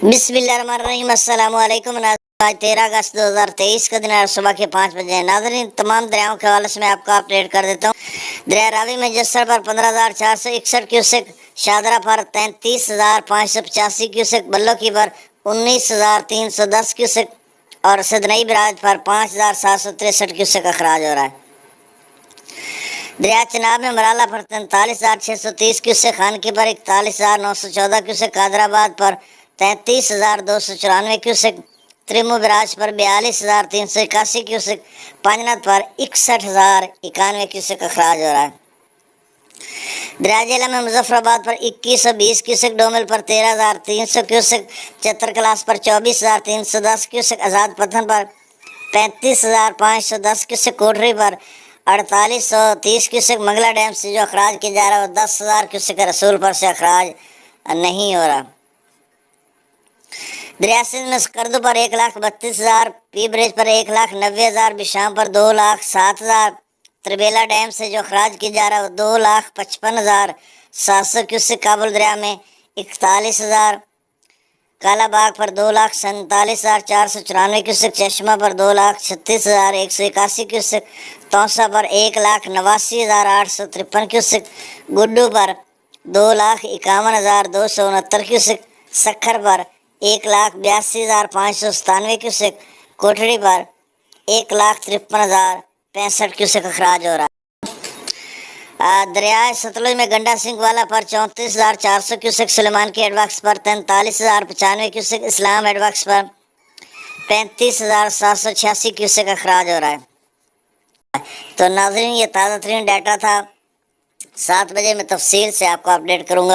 بسم اللہ الرحمن الرحیم۔ السلام علیکم ناظرین، آج 13 اگست 2023 کا دن ہے، صبح کے 5 بجے۔ ناظرین، تمام دریاؤں کے حوالے سے میں آپ کو اپڈیٹ کر دیتا ہوں۔ دریا راوی میں جسر پر 15,461 کیوسک، شادرہ پر 33,585 کیوسک، بلو کی پر 19,310 کیوسک اور سدنئی براج پر 5,763 کیوسک اخراج ہو رہا ہے۔ دریا چناب میں مرالہ پر 43,630 کیوسک، خانکی پر 41,914 کیوسک، قادر آباد پر 33,294 کیوسک، تریمو براج پر 42,381 کیوسک، پانجنت پر 61,091 کیوسک اخراج ہو رہا ہے۔ دریا جیلم میں مظفر آباد پر 2120 کیوسک، ڈومل پر 13,300 کیوسک، چتر کلاس پر 24,310 کیوسک، آزاد پتھن پر 35,510 کیوسک، کوٹری پر 4,830 کیوسک، منگلہ ڈیم سے جو اخراج کیا جا رہا ہے وہ 10,000 کیوسک، رسول پر سے اخراج نہیں ہو رہا۔ دریا سندھ میں سکردو پر 1,32,000، پی بریج پر 1,90,000، بشام پر 2,07,000، تربیلا ڈیم سے جو اخراج کیا جا رہا ہے وہ 2,55,700 کیوسک، کابل دریا میں 41,000، کالا باغ پر 2,47,494 کیوسک، چشمہ پر 2,36,181 کیوسک، توسا پر 1,89,853 کیوسک، گڈو پر 2,51,269 کیوسک، سکھر پر 1,82,597 کیوسک، کوٹڑی پر 1,53,065 کیوسک اخراج ہو رہا ہے۔ دریائے ستلج میں گنڈا سنگھ والا پر 34,400 cusec, Sulemanki head works پر 43,095 کیوسک، اسلام ہیڈ ورکس پر 35,786 کیوسک اخراج ہو رہا ہے۔ تو ناظرین، یہ تازہ ترین ڈیٹا تھا، 7 بجے میں تفصیل سے آپ کو اپڈیٹ کروں گا۔